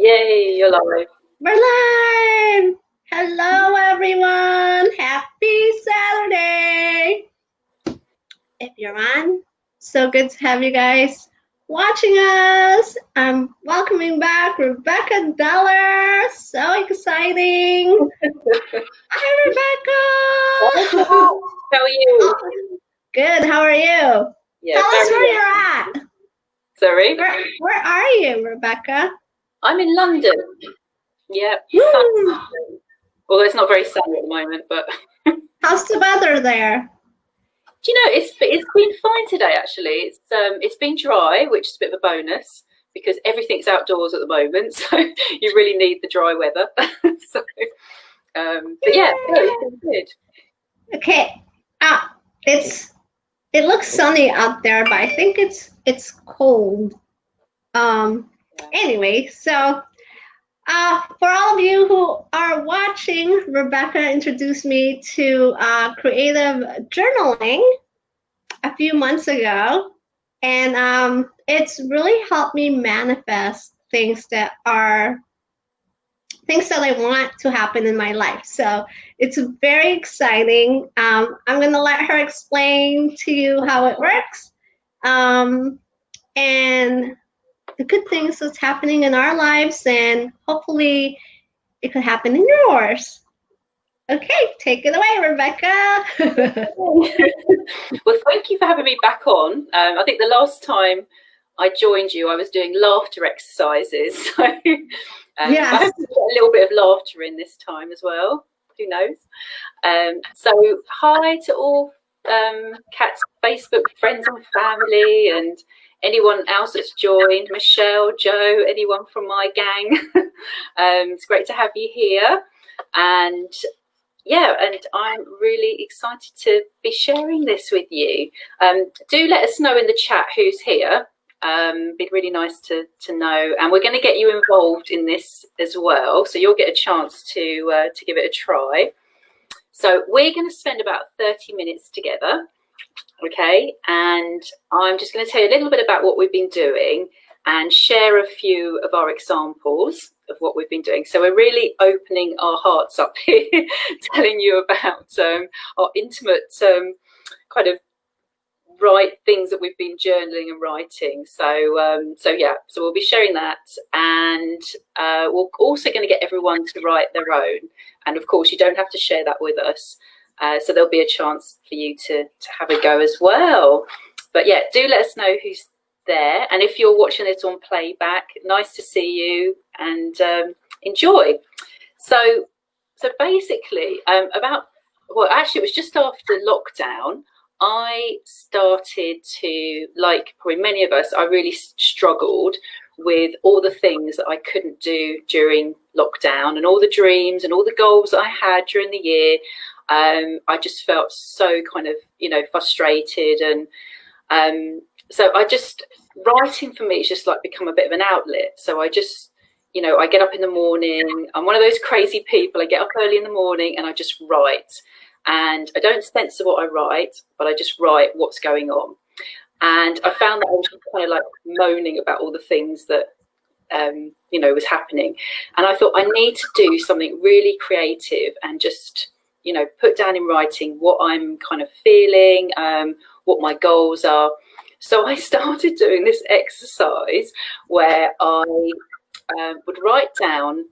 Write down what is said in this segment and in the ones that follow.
Yay, you're live. We're live! Hello, everyone! Happy Saturday! If you're on, so good to have you guys watching us. I'm welcoming back Rebecca Deller. So exciting! Hi, Rebecca! How are you? Good, how are you? Yeah, Tell us where you're at. Sorry? Where are you, Rebecca? I'm in London. Yeah, although it's not very sunny at the moment, but How's the weather there? do you know, it's been fine today actually. It's been dry, which is a bit of a bonus because everything's outdoors at the moment, so you really need the dry weather. But yeah, it's been good. Okay. It looks sunny out there, but I think it's cold. Anyway, so for all of you who are watching, Rebecca introduced me to creative journaling a few months ago, and it's really helped me manifest things that I want to happen in my life. So it's very exciting. I'm going to let her explain to you how it works and the good things that's happening in our lives, and hopefully it could happen in yours. Okay, take it away, Rebecca. Well, thank you for having me back on. I think the last time I joined you, I was doing laughter exercises. So Yes. I hope to get a little bit of laughter in this time as well. Who knows? So hi to all Kat's Facebook friends and family and anyone else that's joined, Michelle, Joe, anyone from my gang. It's great to have you here. And yeah, and I'm really excited to be sharing this with you. Do let us know in the chat who's here. Be really nice to know, and we're going to get you involved in this as well, so you'll get a chance to give it a try. So we're going to spend about 30 minutes together, okay? And I'm just going to tell you a little bit about what we've been doing and share a few of our examples of what we've been doing. So we're really opening our hearts up here, telling you about our intimate kind of things that we've been journaling and writing. So yeah, so we'll be sharing that, and we're also going to get everyone to write their own. And of course, you don't have to share that with us. So there'll be a chance for you to have a go as well. But yeah, do let us know who's there, and if you're watching it on playback, nice to see you, and enjoy. So basically, actually it was just after lockdown, I started to, like probably many of us, I really struggled with all the things that I couldn't do during lockdown, and all the dreams and all the goals that I had during the year. I just felt so kind of, frustrated, and so writing for me has just like become a bit of an outlet. So I just, I get up in the morning. I'm one of those crazy people. I get up early in the morning and I just write. And I don't censor what I write, but I just write what's going on. And I found that I was kind of like moaning about all the things that, was happening. And I thought I need to do something really creative and just, put down in writing what I'm kind of feeling, what my goals are. So I started doing this exercise where I would write down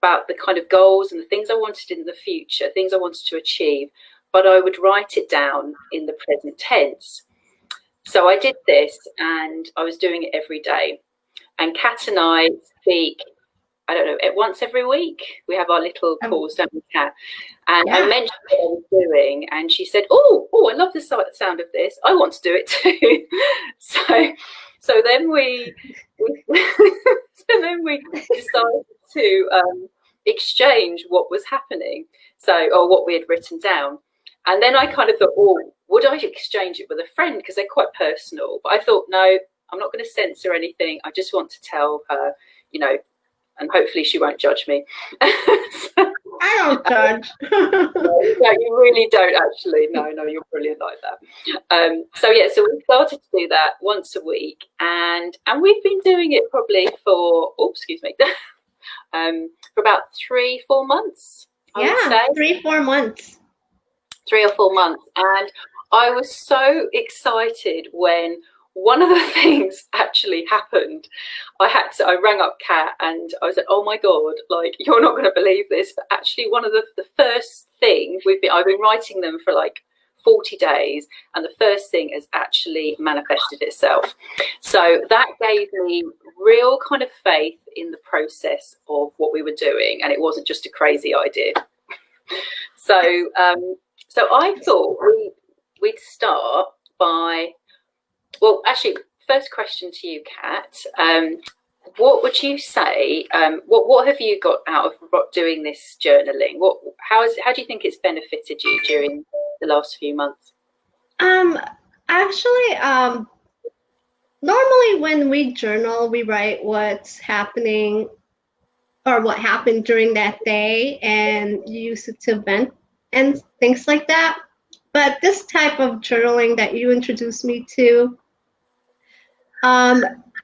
about the kind of goals and the things I wanted in the future, things I wanted to achieve, but I would write it down in the present tense. So I did this, and I was doing it every day. And Kat and I speak, I don't know, once every week. We have our little calls, don't we, Kat? And I mentioned what I was doing, and she said, oh, I love the sound of this. I want to do it too. So then we decided to exchange what was happening, or what we had written down. And then I kind of thought, would I exchange it with a friend, because they're quite personal? But I thought, no, I'm not going to censor anything. I just want to tell her, and hopefully she won't judge me. I don't judge. No, you really don't actually. No, you're brilliant like that. So we started to do that once a week, and we've been doing it probably for, excuse me, for about 3-4 months, I would say. 3-4 months. 3 or 4 months. And I was so excited when one of the things actually happened. I rang up Kat and I was like, oh my God, like, you're not going to believe this. But actually one of the first things I've been writing them for like 40 days, and the first thing has actually manifested itself. So that gave me real kind of faith in the process of what we were doing, and it wasn't just a crazy idea. So I thought we'd start by, well, actually, first question to you, Kat. What would you say? What have you got out of doing this journaling? How do you think it's benefited you during the last few months? Actually, normally when we journal, we write what's happening or what happened during that day and use it to vent and things like that. But this type of journaling that you introduced me to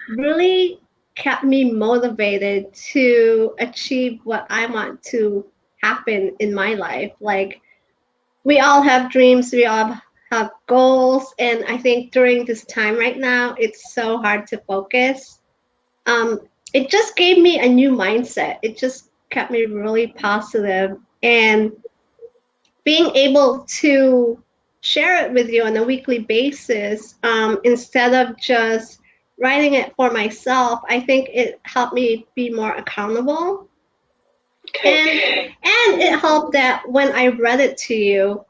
really kept me motivated to achieve what I want to happen in my life. Like, we all have dreams, we all have goals, and I think during this time right now, it's so hard to focus. It just gave me a new mindset. It just kept me really positive, and being able to share it with you on a weekly basis, instead of just writing it for myself, I think it helped me be more accountable. Okay. And it helped that when I read it to you,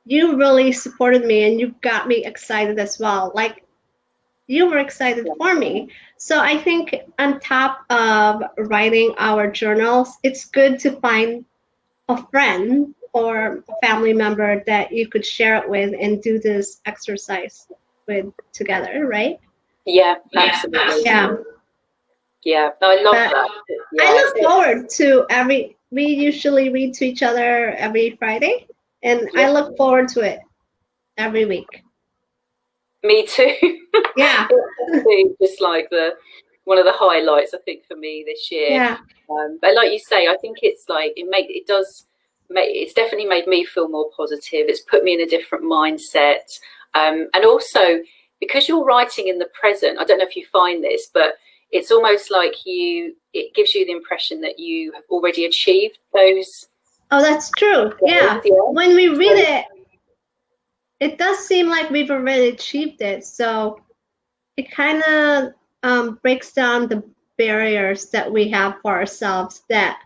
you really supported me and you got me excited as well. Like, you were excited for me. So I think on top of writing our journals, it's good to find a friend or a family member that you could share it with and do this exercise with together, right? Yeah, absolutely. Yeah, no, I love that. Yeah. I look forward to we usually read to each other every Friday, and I look forward to it every week. Me too. Yeah. Just like one of the highlights, I think, for me this year. Yeah. But like you say, I think it's like it's definitely made me feel more positive. It's put me in a different mindset, and also because you're writing in the present. I don't know if you find this, but it's almost like it gives you the impression that you have already achieved those. Oh, that's true. Yeah. When we read it, it does seem like we've already achieved it. So it kind of breaks down the barriers that we have for ourselves that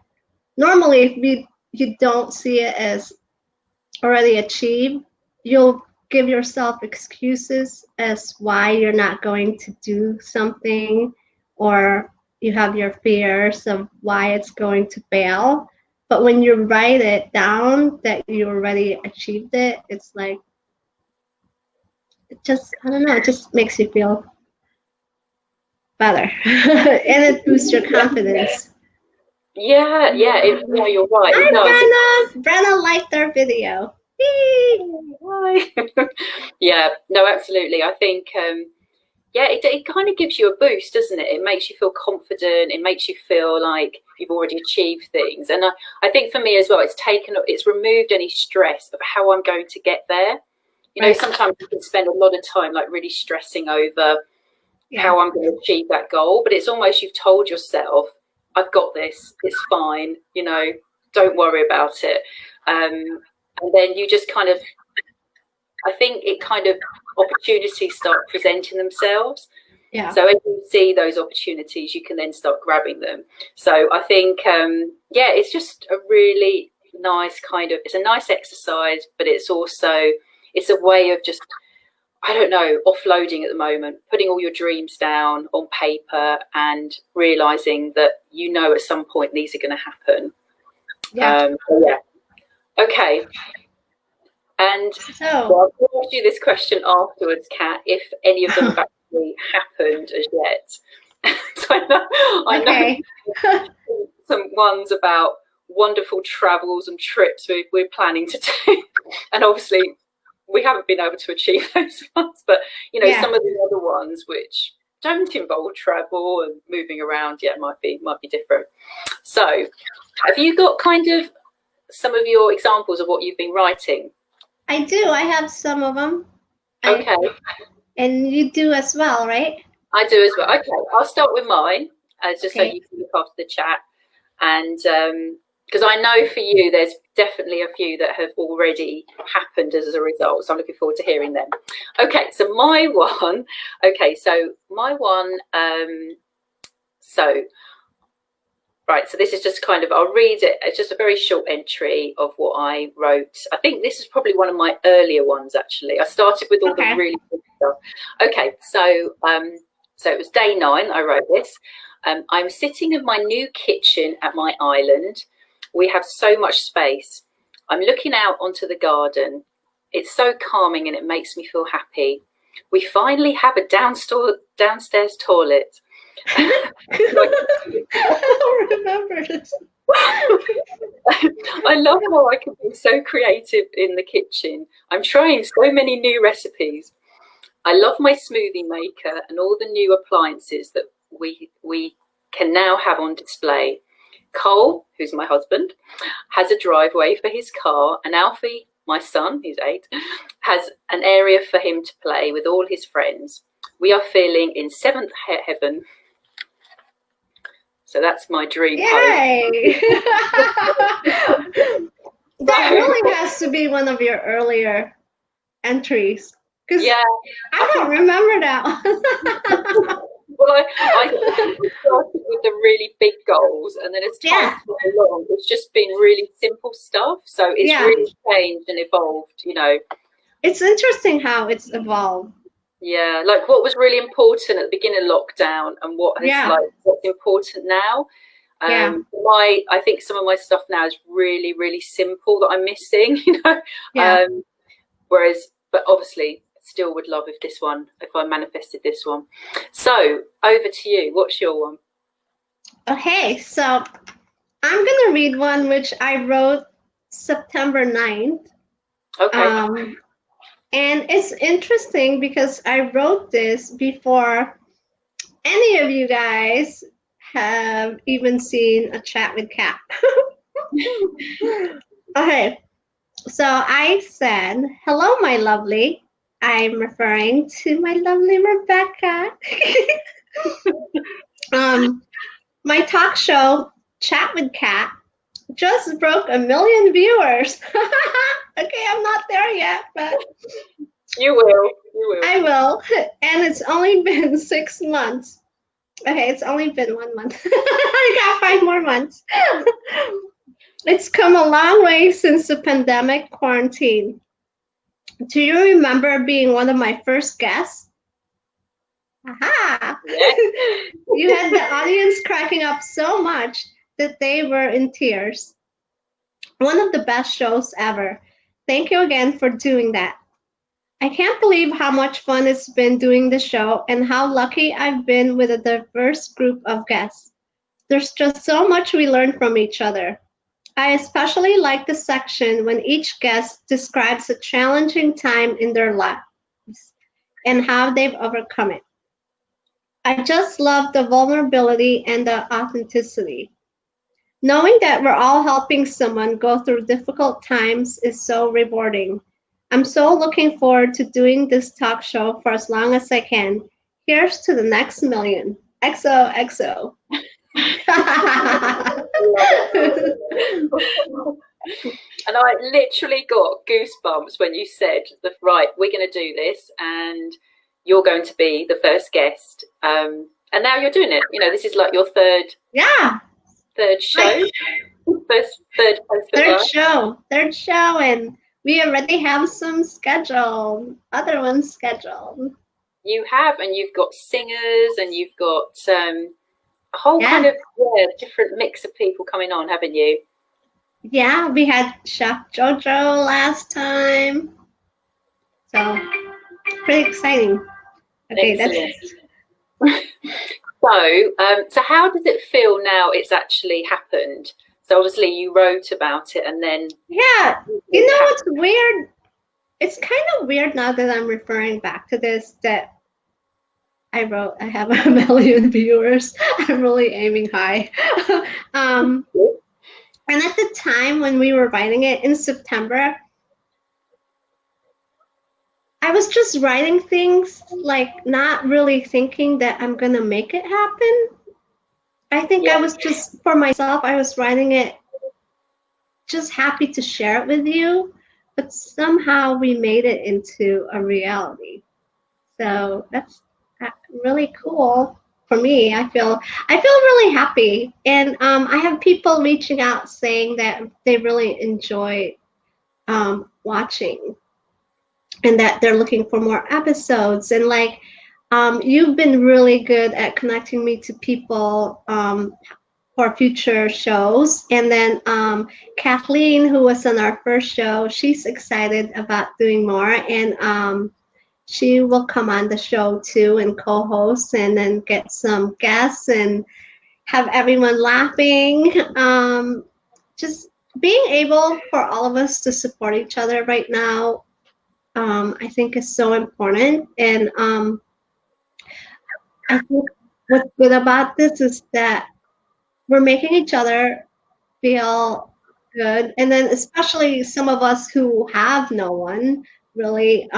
normally if you don't see it as already achieved, you'll give yourself excuses as why you're not going to do something, or you have your fears of why it's going to fail. But when you write it down that you already achieved it, it's like, I don't know, it just makes you feel better. And it boosts your confidence. Yeah, you're right. Hi, Brenna liked our video. Hi. Yeah, no, absolutely. I think, it kind of gives you a boost, doesn't it? It makes you feel confident. It makes you feel like you've already achieved things. And I think for me as well, it's removed any stress of how I'm going to get there. You know, sometimes you can spend a lot of time like really stressing over how I'm going to achieve that goal. But it's almost you've told yourself, I've got this. It's fine. You know, don't worry about it. And then you just kind of, I think it kind of opportunities start presenting themselves. Yeah. So as you see those opportunities, you can then start grabbing them. So I think, it's just a really nice it's a nice exercise, but it's a way of just, I don't know, offloading at the moment, putting all your dreams down on paper and realizing that, at some point these are going to happen. Yeah. Okay. And I'll ask you this question afterwards, Kat, if any of them have actually happened as yet. So I know some ones about wonderful travels and trips we're planning to do. And obviously we haven't been able to achieve those ones, but some of the other ones which don't involve travel and moving around, yeah, might be different. So have you got kind of some of your examples of what you've been writing? I do. I have some of them. Okay. And you do as well, right? I do as well. Okay, I'll start with mine, just so Okay. you can look after the chat. And because I know for you, there's definitely a few that have already happened as a result. So I'm looking forward to hearing them. Okay, so my one, right, so this is just kind of, I'll read it. It's just a very short entry of what I wrote. I think this is probably one of my earlier ones, actually. I started with all the really good stuff. Okay, so it was day 9, I wrote this. I'm sitting in my new kitchen at my island. We have so much space. I'm looking out onto the garden. It's so calming and it makes me feel happy. We finally have a downstairs toilet. I don't remember this. I love how I can be so creative in the kitchen. I'm trying so many new recipes. I love my smoothie maker and all the new appliances that we can now have on display. Cole, who's my husband, has a driveway for his car, and Alfie, my son, who's 8, has an area for him to play with all his friends. We are feeling in 7th heaven. So that's my dream Yay! That really has to be one of your earlier entries. Yeah, I don't remember that. Well, I started with the really big goals, and then as time went along, it's just been really simple stuff. So it's really changed and evolved, you know. It's interesting how it's evolved. Yeah, like what was really important at the beginning of lockdown, and what is what's important now. I think some of my stuff now is really, really simple that I'm missing, you know. But obviously, still would love if I manifested this one. So over to you. What's your one? Okay, so I'm gonna read one which I wrote September 9th. Okay. And it's interesting because I wrote this before any of you guys have even seen a chat with Kat. Okay, so I said, hello, my lovely. I'm referring to my lovely Rebecca. My talk show, Chat with Kat, just broke 1 million viewers. Okay, I'm not there yet, but you will. I will. And it's only been 6 months. Okay, it's only been 1 month. I got 5 more months. It's come a long way since the pandemic quarantine. Do you remember being one of my first guests? Aha! Yeah. You had the audience cracking up so much that they were in tears. One of the best shows ever. Thank you again for doing that. I can't believe how much fun it's been doing the show and how lucky I've been with a diverse group of guests. There's just so much we learn from each other. I especially like the section when each guest describes a challenging time in their lives and how they've overcome it. I just love the vulnerability and the authenticity. Knowing that we're all helping someone go through difficult times is so rewarding. I'm so looking forward to doing this talk show for as long as I can. Here's to the next million. XOXO. And I literally got goosebumps when you said, right, we're going to do this and you're going to be the first guest. And now you're doing it. You know, this is like your third show. Third show, and we already have some scheduled, other ones scheduled. You have, and you've got singers, and you've got a whole kind of different mix of people coming on, haven't you? Yeah, we had Chef Jojo last time, so pretty exciting. Okay, excellent. So how does it feel now it's actually happened? So obviously you wrote about it, and then you know what's weird? It's kind of weird now that I'm referring back to this, that I wrote, I have 1 million viewers. I'm really aiming high. And at the time when we were writing it in September, I was just writing things, like not really thinking that I'm gonna make it happen. I think I was just, for myself, I was writing it just happy to share it with you, but somehow we made it into a reality. So that's really cool for me. I feel really happy, and I have people reaching out saying that they really enjoy watching, and that they're looking for more episodes. And like, you've been really good at connecting me to people for future shows. And then Kathleen, who was on our first show, she's excited about doing more, and she will come on the show too and co-host, and then get some guests and have everyone laughing. Just being able for all of us to support each other right now, I think is so important. And I think what's good about this is that we're making each other feel good. And then especially some of us who have no one really,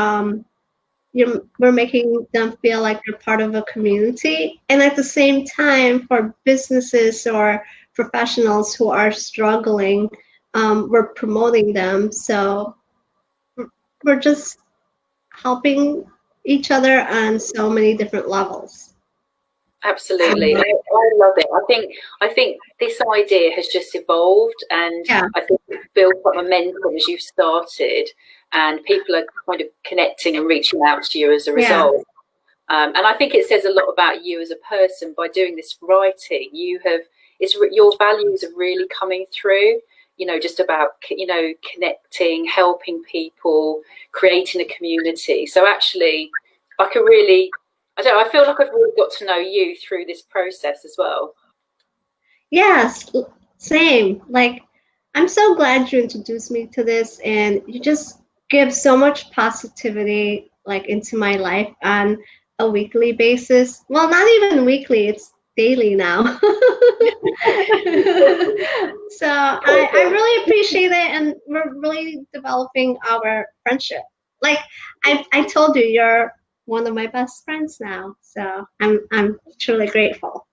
we're making them feel like they're part of a community. And at the same time, for businesses or professionals who are struggling, we're promoting them. So we're just helping each other on so many different levels. Absolutely. I love it. I think this idea has just evolved, and I think it's built up momentum as you've started, and people are kind of connecting and reaching out to you as a result. And I think it says a lot about you as a person by doing this writing. Your values are really coming through, you know, just about, you know, connecting, helping people, creating a community. So actually, I feel like I've really got to know you through this process as well. Yes, same. Like, I'm so glad you introduced me to this, and you just give so much positivity, like, into my life on a weekly basis. Well, not even weekly, it's daily now. So I really appreciate it, and we're really developing our friendship. Like I told you, you're one of my best friends now, so I'm truly grateful.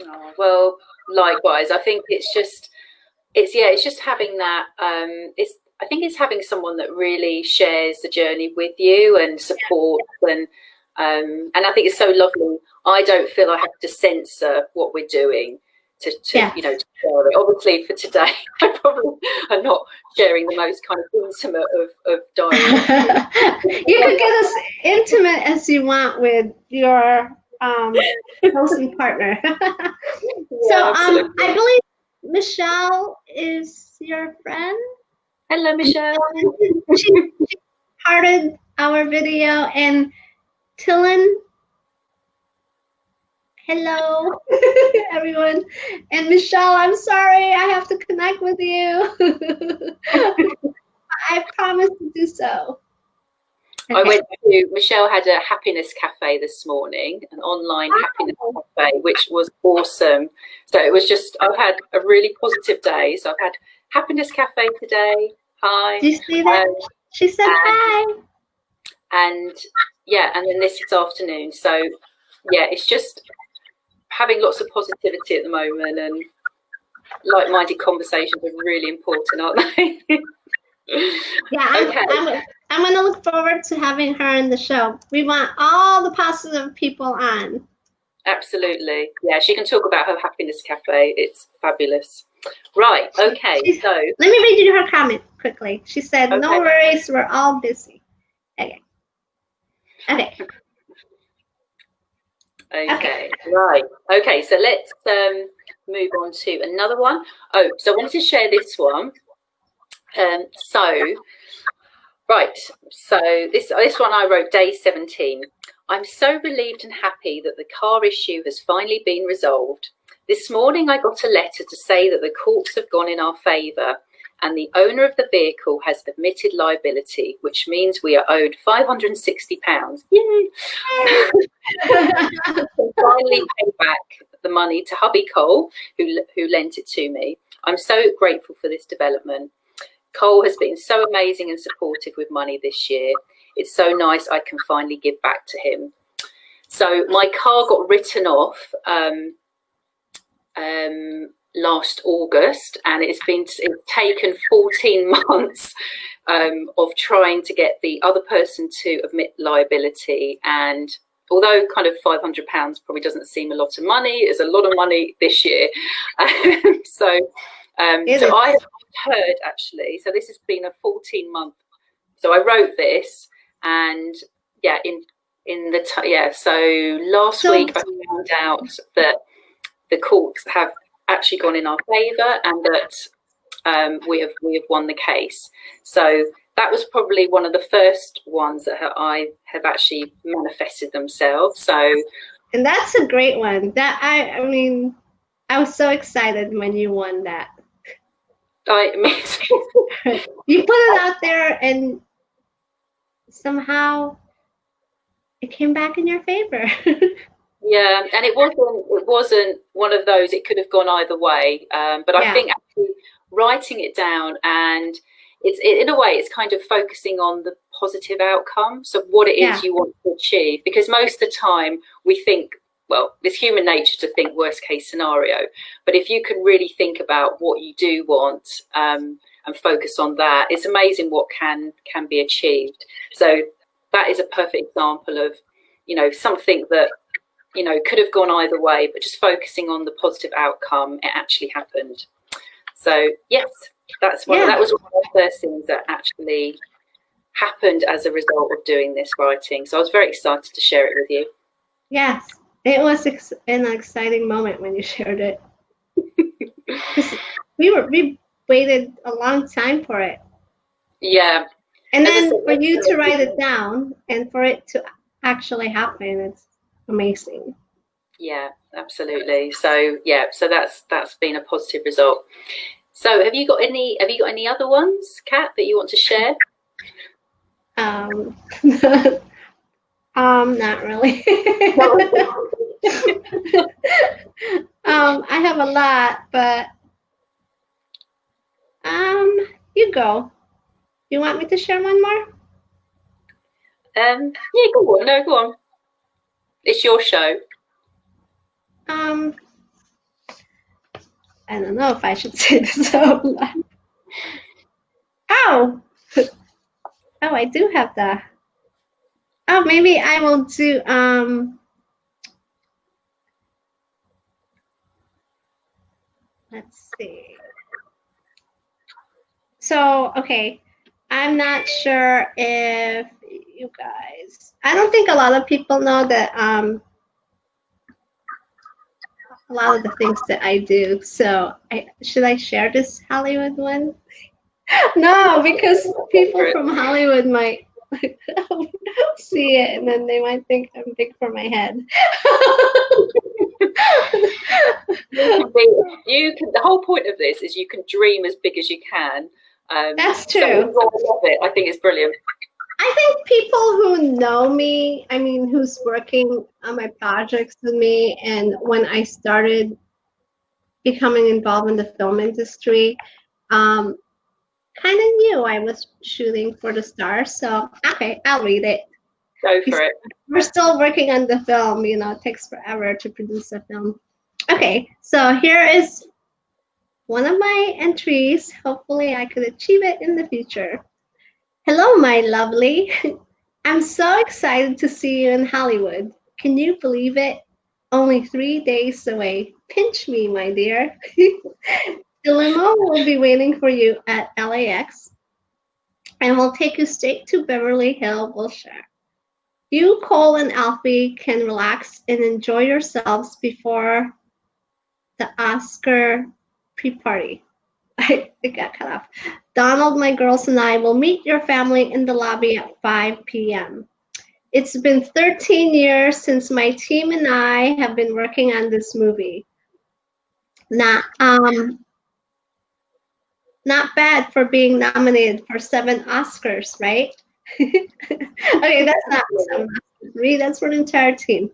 Oh, well, likewise. I think it's just having that. I think it's having someone that really shares the journey with you and supports, and I think it's so lovely. I don't feel I have to censor what we're doing to you know, to share it. Obviously, for today, I probably am not sharing the most kind of intimate of diary. You could get as intimate as you want with your hosting partner. So I believe Michelle is your friend. Hello, Michelle. She parted our video, and Tillen. Hello, everyone. And Michelle, I'm sorry, I have to connect with you. I promise to do so. Okay. Michelle had a happiness cafe this morning, an online happiness cafe, which was awesome. So it was just, I've had a really positive day. So I've had happiness cafe today. Hi. Do you see that? She said hi. And yeah, and then this afternoon. So yeah, it's just having lots of positivity at the moment, and like-minded conversations are really important, aren't they? Yeah, okay. I'm going to look forward to having her in the show. We want all the positive people on. Absolutely. Yeah, she can talk about her happiness cafe. It's fabulous. Right, okay, so... Let me read you her comment quickly. She said, no worries, we're all busy. Okay. Okay, right. Okay, so let's move on to another one. Oh, so I wanted to share this one. So this one I wrote day 17. I'm so relieved and happy that the car issue has finally been resolved. This morning I got a letter to say that the courts have gone in our favour and the owner of the vehicle has admitted liability, which means we are owed £560. Yay! Finally pay back the money to hubby Cole, who lent it to me. I'm so grateful for this development. Cole has been so amazing and supportive with money this year. It's so nice I can finally give back to him. So my car got written off last August, and it's taken 14 months of trying to get the other person to admit liability. And although kind of £500 probably doesn't seem a lot of money, it's a lot of money this year. So I heard, actually, so this has been a 14-month. So I wrote this, and so last week I found out that the courts have actually gone in our favour, and that we have won the case. So that was probably one of the first ones that I have actually manifested themselves. So, and that's a great one. That I mean, I was so excited when you won that. You put it out there, and somehow it came back in your favor. Yeah, and it wasn't one of those. It could have gone either way. But I think actually writing it down, and in a way it's kind of focusing on the positive outcome. So what it is you want to achieve, because most of the time we think, well, it's human nature to think worst case scenario. But if you can really think about what you do want and focus on that, it's amazing what can be achieved. So that is a perfect example of, something that, could have gone either way, but just focusing on the positive outcome, it actually happened. So yes, that was one of the first things that actually happened as a result of doing this writing. So I was very excited to share it with you. Yes, it was an exciting moment when you shared it. we waited a long time for it. Yeah. And then for you to write it down and for it to actually happen, it's amazing. Yeah, absolutely. So that's been a positive result. So have you got any other ones, Kat, that you want to share? Not really. I have a lot, but you go. You want me to share one more? Yeah, go on. No, go on. It's your show. I don't know if I should say this out loud. Oh, I do have that. Oh, maybe I will do let's see. So, okay, I'm not sure if you guys, I don't think a lot of people know that a lot of the things that I do. So should I share this Hollywood one? No, because people from Hollywood might see it, and then they might think I'm big for my head. The whole point of this is you can dream as big as you can. That's true. So I love it. I think it's brilliant. I think people who know me, I mean, who's working on my projects with me, and when I started becoming involved in the film industry, kind of knew I was shooting for the stars. So, okay, I'll read it. Go for it. We're still working on the film, it takes forever to produce a film. Okay, so here is one of my entries. Hopefully I could achieve it in the future. Hello, my lovely. I'm so excited to see you in Hollywood. Can you believe it? Only 3 days away. Pinch me, my dear. The limo will be waiting for you at LAX, and we'll take you straight to Beverly Hills Wilshire. You, Cole, and Alfie can relax and enjoy yourselves before the Oscar pre-party. It got cut off. Donald, my girls, and I will meet your family in the lobby at 5 p.m. It's been 13 years since my team and I have been working on this movie. Now, Not bad for being nominated for 7 Oscars, right? Okay, that's not 7 Oscars, 3, that's for an entire team.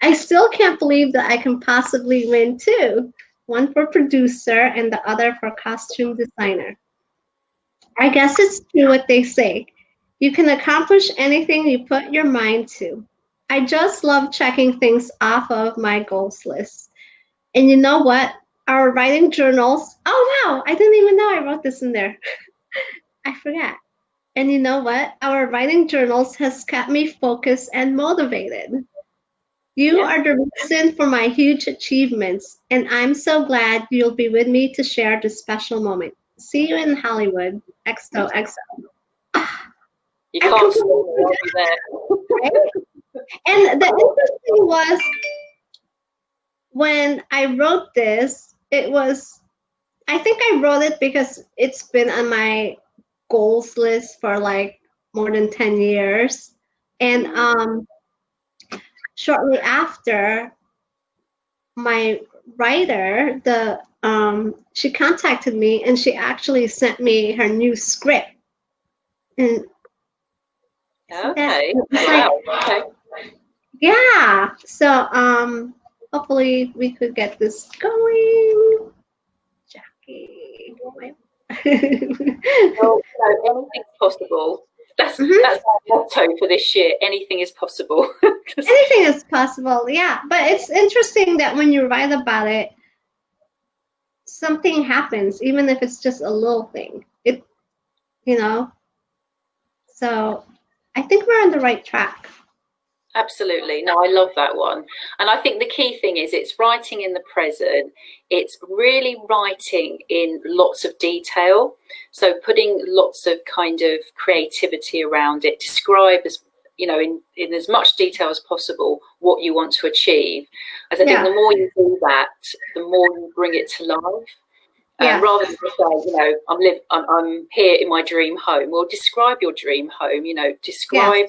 I still can't believe that I can possibly win 2. One for producer and the other for costume designer. I guess it's true what they say. You can accomplish anything you put your mind to. I just love checking things off of my goals list. And you know what? Our writing journals. Oh, wow. I didn't even know I wrote this in there. I forgot. And you know what? Our writing journals has kept me focused and motivated. You are the reason for my huge achievements, and I'm so glad you'll be with me to share this special moment. See you in Hollywood. XOXO. You can't stop there. And the interesting was when I wrote this, I think I wrote it because it's been on my goals list for like more than 10 years. And shortly after, my writer, she contacted me and she actually sent me her new script. And okay. Okay. Yeah. So hopefully we could get this going. Jackie. Well, anything's possible. That's our motto for this year. Anything is possible. Anything is possible, yeah. But it's interesting that when you write about it, something happens, even if it's just a little thing. So I think we're on the right track. Absolutely. No, I love that one. And I think the key thing is it's writing in the present. It's really writing in lots of detail. So putting lots of kind of creativity around it, describe as, in as much detail as possible what you want to achieve. As I think the more you do that, the more you bring it to life. Rather than say, I'm here in my dream home. Well, describe your dream home, describe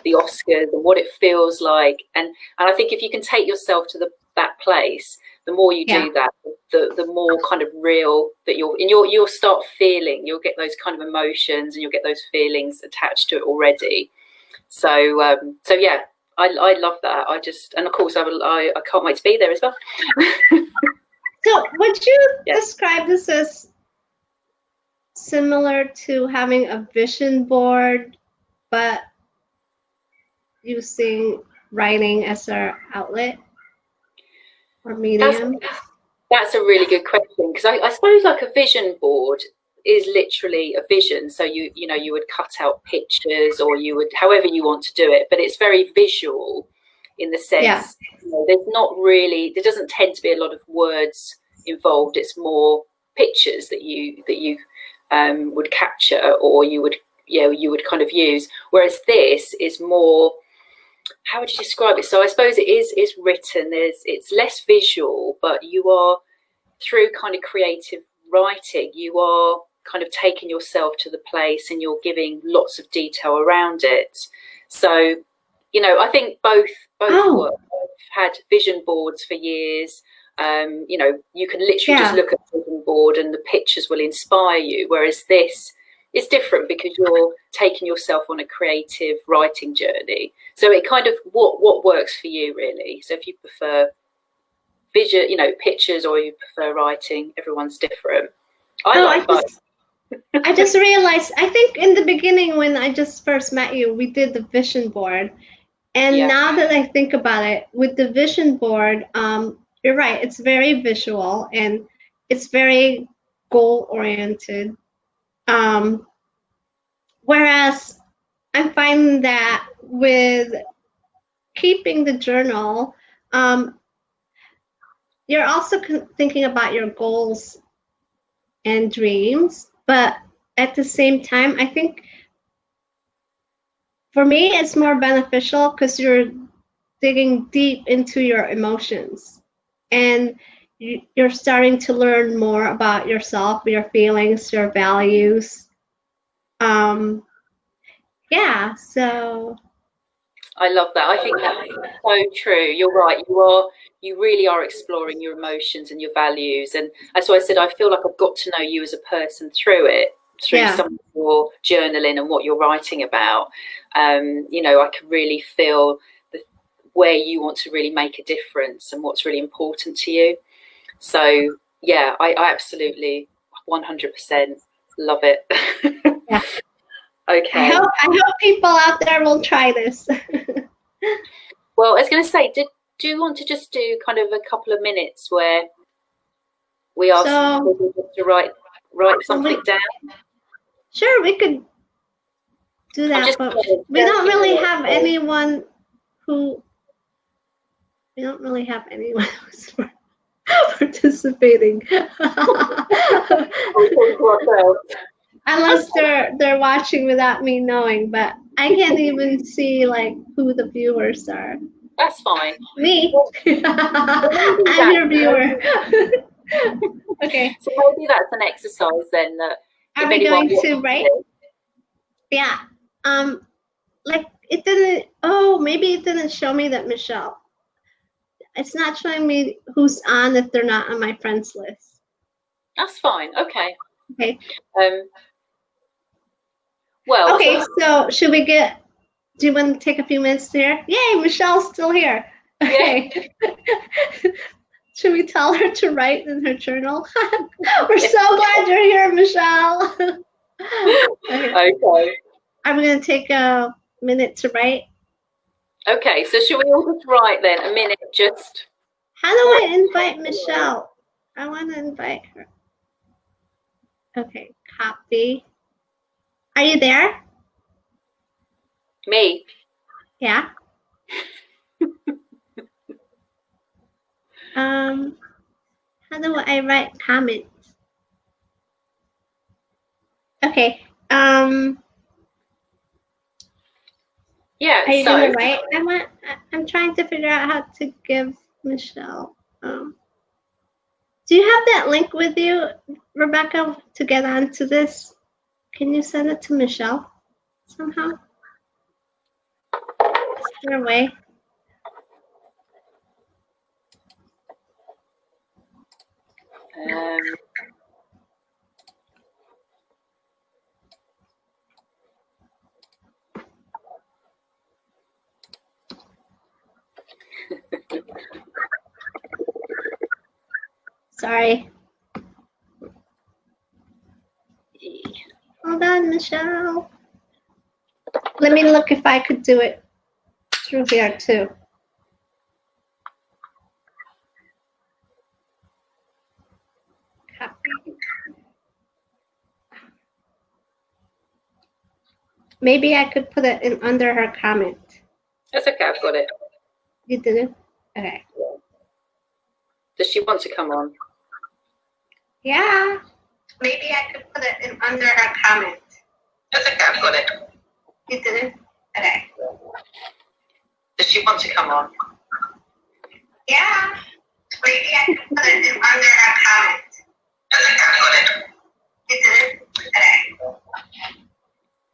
the Oscars and what it feels like. And I think if you can take yourself to that place, the more you do that, the more kind of real that you'll start feeling, you'll get those kind of emotions and you'll get those feelings attached to it already. So yeah, I love that. And of course I can't wait to be there as well. So would you describe this as similar to having a vision board, but using writing as our outlet or medium? That's a really good question, because I suppose like a vision board is literally a vision. So you would cut out pictures, or you would, however you want to do it, but it's very visual in the sense there doesn't tend to be a lot of words involved. It's more pictures that you would capture, or you would kind of use, whereas this is more, how would you describe it? So I suppose it is written, it's less visual, but you are, through kind of creative writing, you are kind of taking yourself to the place and you're giving lots of detail around it. So I think both work. I've had vision boards for years. You can literally just look at the vision board and the pictures will inspire you, whereas this is different because you're taking yourself on a creative writing journey. So it kind of what works for you, really. So if you prefer vision, pictures, or you prefer writing, everyone's different. I just realized, I think in the beginning when I just first met you, we did the vision board. And now that I think about it, with the vision board, you're right, it's very visual and it's very goal-oriented. Whereas I'm finding that with keeping the journal, you're also thinking about your goals and dreams, but at the same time, I think for me, it's more beneficial because you're digging deep into your emotions and you're starting to learn more about yourself, your feelings, your values. So I love that. I think that's so true. You're right. You really are exploring your emotions and your values. And that's why I said I feel like I've got to know you as a person through it, through some of your journaling and what you're writing about. You know, I can really feel where you want to really make a difference and what's really important to you. So yeah, I absolutely 100% love it. Yeah. Okay. I hope people out there will try this. Well, I was going to say, do you want to just do kind of a couple of minutes where we ask people just to write something down? Sure, we could do that, but we don't really have anyone who's participating. Unless they're watching without me knowing, but I can't even see like who the viewers are. That's fine. Me. I'm your viewer. Okay. So maybe that's an exercise then. That are we going to write? Yeah. Like it didn't. Oh, maybe it didn't show me that Michelle. It's not showing me who's on if they're not on my friends list. That's fine. Okay. Okay. Well. Okay. So should we get? Do you want to take a few minutes here? Yay, Michelle's still here. Okay. Yeah. Should we tell her to write in her journal? We're so glad you're here, Michelle. Okay. I'm going to take a minute to write. Okay, so should we all just write then a minute just? How do I invite Michelle? I want to invite her. Okay, copy. Are you there? Me? Yeah. How do I write comments? Okay. Yeah. Are you gonna write? I'm trying to figure out how to give Michelle. Do you have that link with you, Rebecca, to get onto this? Can you send it to Michelle somehow? Is there a way? Sorry. Hold on, Michelle. Let me look if I could do it through here too. Copy. Maybe I could put it in under her comment. That's okay, I've got it. You did it? Okay. Does she want to come on? Yeah. Maybe I could put it in under her comment. That's okay, I've got it. You did it? Okay. Does she want to come on? Yeah. Maybe I could put it in under her comment. That's okay, I've got it. You did it? Okay.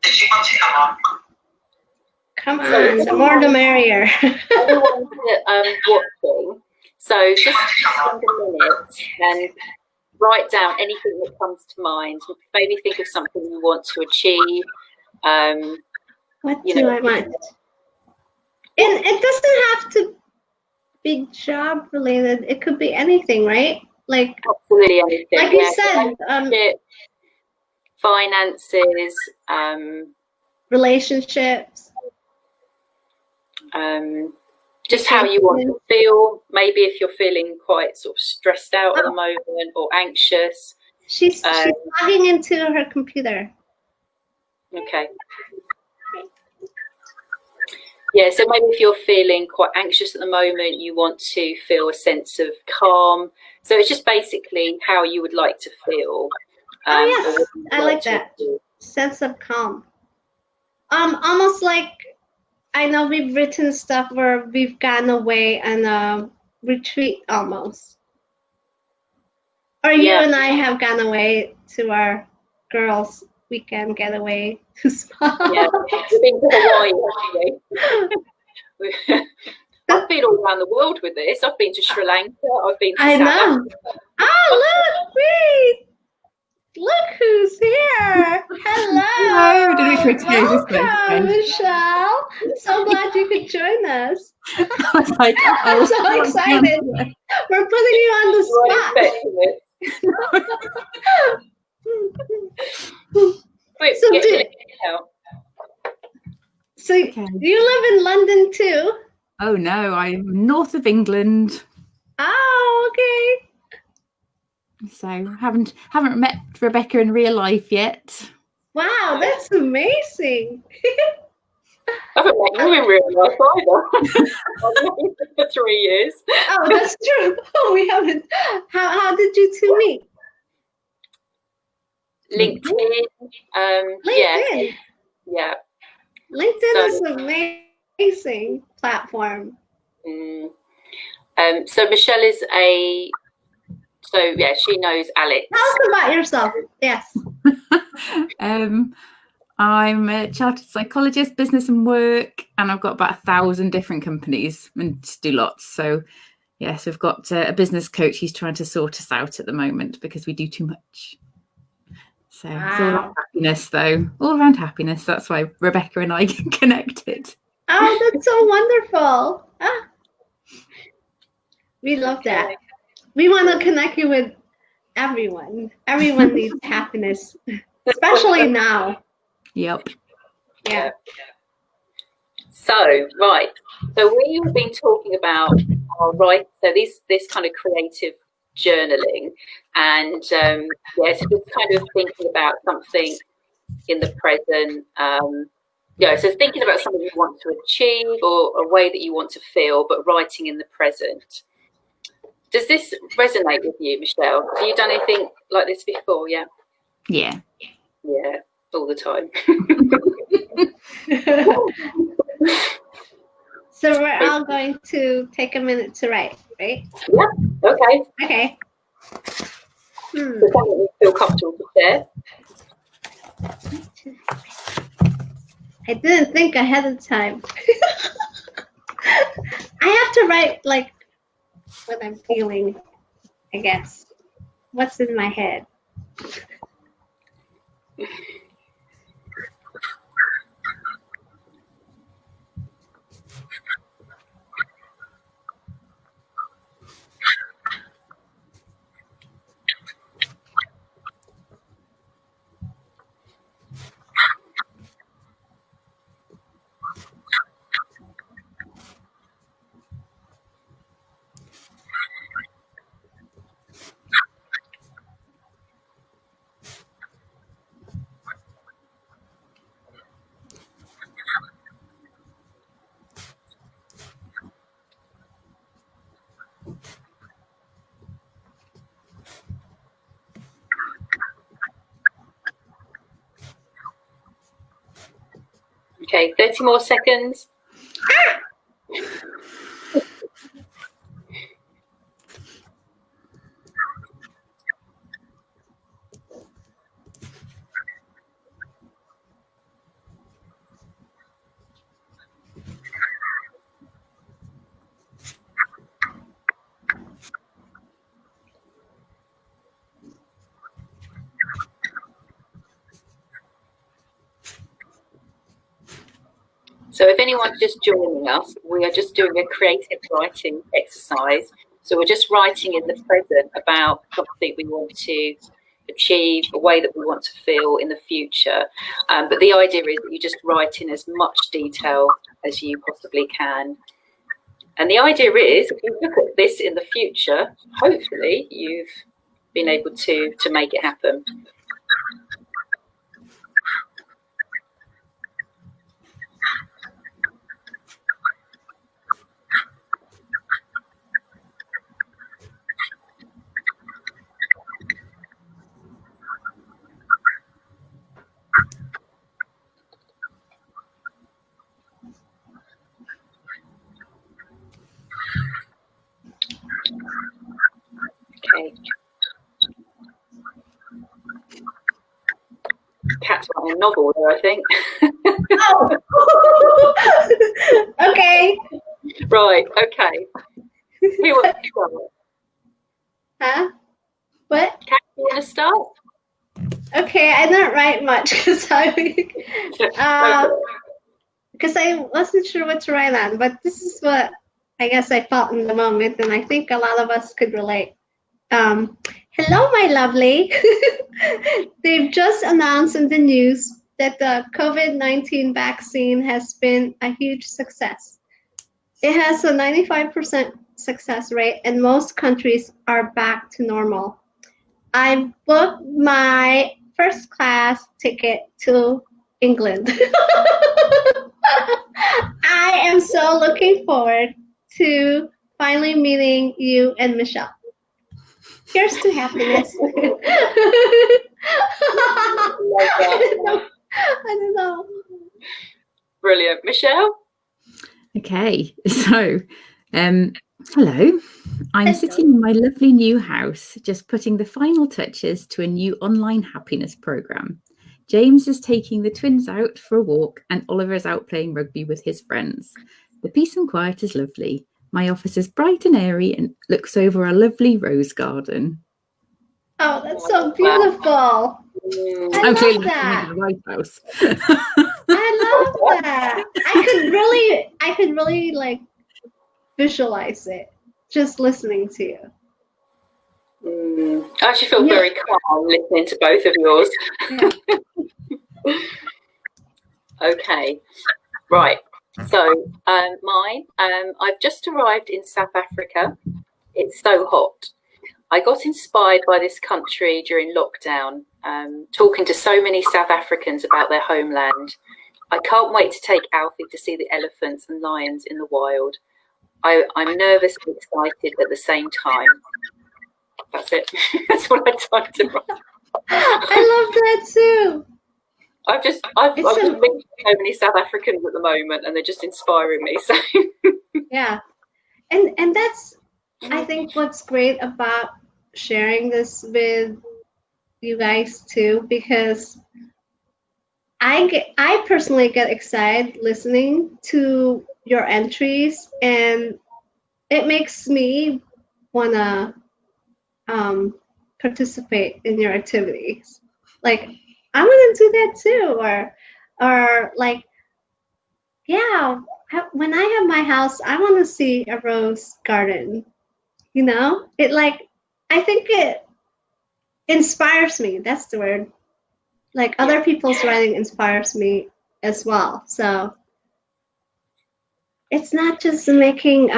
Does she want to come on? Come on, the more the merrier. Everyone's watching. So just spend a minute and write down anything that comes to mind. Maybe think of something you want to achieve. What do I want? And it doesn't have to be job related. It could be anything, right? Like absolutely anything. Like you said, finances, relationships. Just how you want to feel. Maybe if you're feeling quite sort of stressed out at the moment or anxious. She's logging into her computer. Okay. Yeah, so maybe if you're feeling quite anxious at the moment, you want to feel a sense of calm. So it's just basically how you would like to feel. Yes, I like that. Sense of calm. Almost like, I know we've written stuff where we've gone away on a retreat almost. Or you and I have gone away to our girls' weekend getaway to Spa. Yeah, we've been to Hawaii, actually. I've been all around the world with this. I've been to Sri Lanka. I've been to I South know. Africa. Oh, look, wait. Look who's here. Hello. Welcome, Michelle. So glad you could join us. I was like, I'm so excited. We're putting you on the spot. So you live in London too? Oh no, I'm north of England. Oh, okay. So haven't met Rebecca in real life yet. Wow, that's amazing. I haven't met you in real life either. I've known you for 3 years. Oh, that's true. Oh, we haven't. How did you two meet? LinkedIn. LinkedIn. Yeah. LinkedIn is an amazing platform. So Michelle is she knows Alex. Tell us about yourself. Yes. I'm a chartered psychologist, business and work, and I've got about 1,000 different companies and just do lots. So yes, we've got a business coach. He's trying to sort us out at the moment because we do too much. So It's all around happiness, though. All around happiness. That's why Rebecca and I connected. Oh, that's so wonderful. We love that. We want to connect you with everyone. Everyone needs happiness, especially now. Yep. Yeah. So, right. So we've been talking about so this kind of creative journaling, and so just kind of thinking about something in the present. So thinking about something you want to achieve or a way that you want to feel, but writing in the present. Does this resonate with you, Michelle? Have you done anything like this before? Yeah. Yeah. Yeah, all the time. So we're all going to take a minute to write, right? Yeah. Okay. Okay. Does that make you feel comfortable to share? I didn't think ahead of time. I have to write like what I'm feeling, I guess. What's in my head. Okay, 30 more seconds. So if anyone's just joining us, we are just doing a creative writing exercise. So we're just writing in the present about something we want to achieve, a way that we want to feel in the future. But the idea is that you just write in as much detail as you possibly can. And the idea is, if you look at this in the future, hopefully you've been able to make it happen. Okay. Cat's writing a novel there, I think. Oh. Okay. Right, okay. Who wants to start? Huh? What? Kat, you want to start? Okay, I didn't write much because I wasn't sure what to write on, but this is what I guess I felt in the moment, and I think a lot of us could relate. Hello, my lovely. They've just announced in the news that the COVID-19 vaccine has been a huge success. It has a 95% success rate, and most countries are back to normal. I booked my first class ticket to England. I am so looking forward to finally meeting you and Michelle. Here's to happiness. I don't know. Brilliant. Michelle? Okay, so hello. I'm sitting in my lovely new house, just putting the final touches to a new online happiness program. James is taking the twins out for a walk, and Oliver is out playing rugby with his friends. The peace and quiet is lovely. My office is bright and airy and looks over a lovely rose garden. Oh, that's so beautiful. I love that. The right house. I love that. I could really like visualize it just listening to you. I actually feel very calm listening to both of yours. Yeah. Okay, right. So mine, I've just arrived in South Africa. It's so hot. I got inspired by this country during lockdown, talking to so many South Africans about their homeland. I can't wait to take Alfie to see the elephants and lions in the wild. I'm nervous and excited at the same time. That's it. That's what I tried to write. I love that too. I've just meeting so many South Africans at the moment, and they're just inspiring me. So yeah, and that's I think what's great about sharing this with you guys too, because I personally get excited listening to your entries, and it makes me wanna participate in your activities. Like, I want to do that too, or like, yeah, when I have my house, I want to see a rose garden. You know, it like, I think it inspires me. That's the word. Like, other people's writing inspires me as well. So it's not just making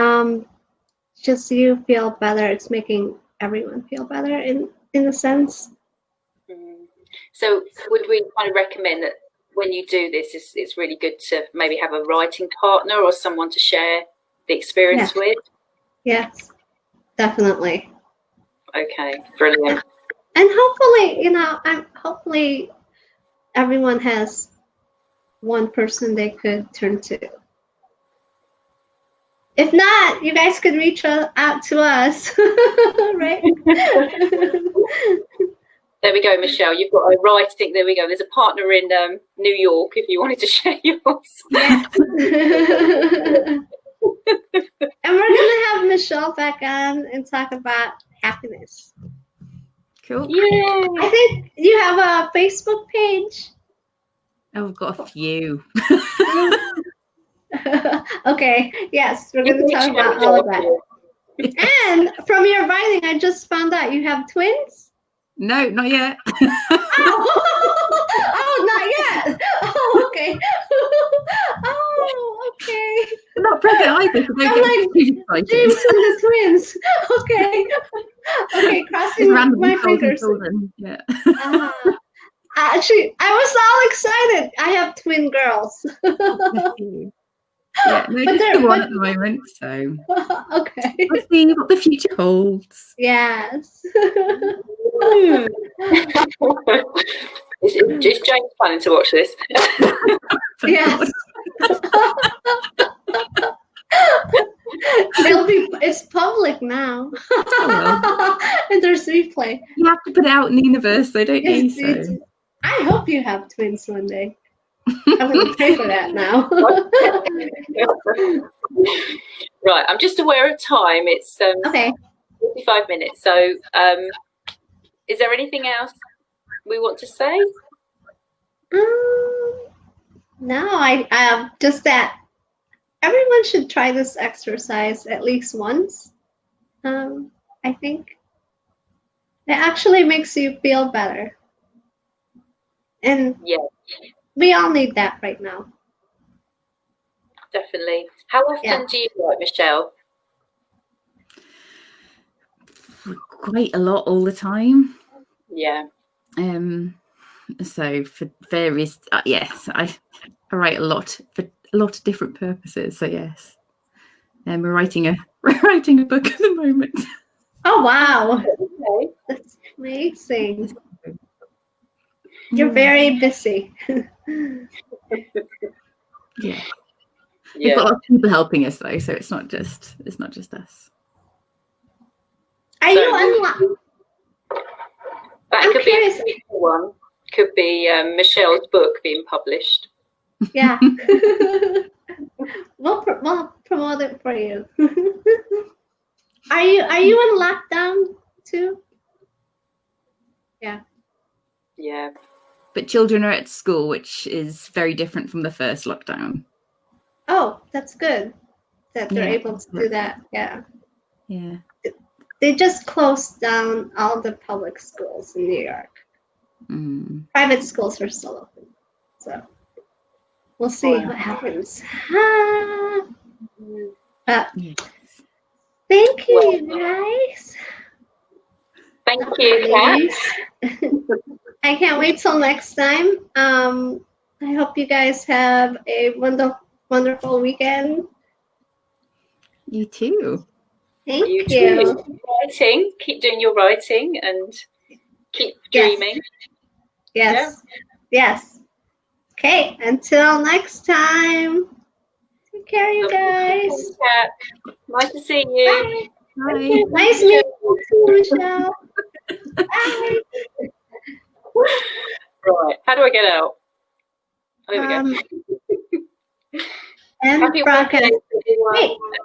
just you feel better. It's making everyone feel better in a sense. So would we kind of recommend that when you do this, it's really good to maybe have a writing partner or someone to share the experience with? Yes, definitely. Okay, brilliant. And hopefully, hopefully everyone has one person they could turn to. If not, you guys could reach out to us, right? There we go, Michelle. You've got a writing. There we go. There's a partner in New York if you wanted to share yours. Yes. And we're going to have Michelle back on and talk about happiness. Cool. Yeah. I think you have a Facebook page. Oh, I've got a few. Okay. Yes, we're going to talk about all of that. And from your writing, I just found out you have twins. No, not yet. Oh, not yet. Oh, okay. Oh, okay. I'm not pregnant either. So I'm like, James and the twins. Okay. Okay, crossing my fingers. Yeah. Actually, I was all excited. I have twin girls. Yeah, no, But just the one at the moment. So okay. let's see what the future holds. Yes. Is James planning to watch this? Yes. It's public now. And there's replay. You have to put it out in the universe, though, don't you? So. I hope you have twins one day. I'm going to pay for that now. Right, I'm just aware of time. It's Okay. 45 minutes. So is there anything else we want to say? No, I just that everyone should try this exercise at least once. I think it actually makes you feel better. And Yeah, we all need that right now. definitely. How often do you write, Michelle? Quite a lot, all the time. Yeah. So for various, yes, I write a lot for a lot of different purposes. So yes, and we're writing a book at the moment. Oh wow, Okay. that's amazing! You're very busy. Yeah. Yeah. We've got a lot of people helping us though, so it's not just us. Are you unlocked? That I'm could curious. be a future one. Could be Michelle's book being published. Yeah. we'll promote it for you. Are you in lockdown too? Yeah. Yeah. But children are at school, which is very different from the first lockdown. Oh, that's good that they're Yeah. able to do that. Yeah. Yeah. They just closed down all the public schools in New York. Private schools are still open. So we'll see what happens. But Yes. thank you, you guys. Thank you, Kat. I can't wait till next time. I hope you guys have a wonderful weekend. You too. Thank you. Too. Writing. Keep doing your writing and keep dreaming. Yes. Yes. Okay. Until next time. Take care, you guys. Kat. Nice to see you. Bye. Bye. Nice meeting you too, Michelle. Bye. Right. How do I get out? Oh, there we go. And Happy broadcast. birthday, everyone. Wait.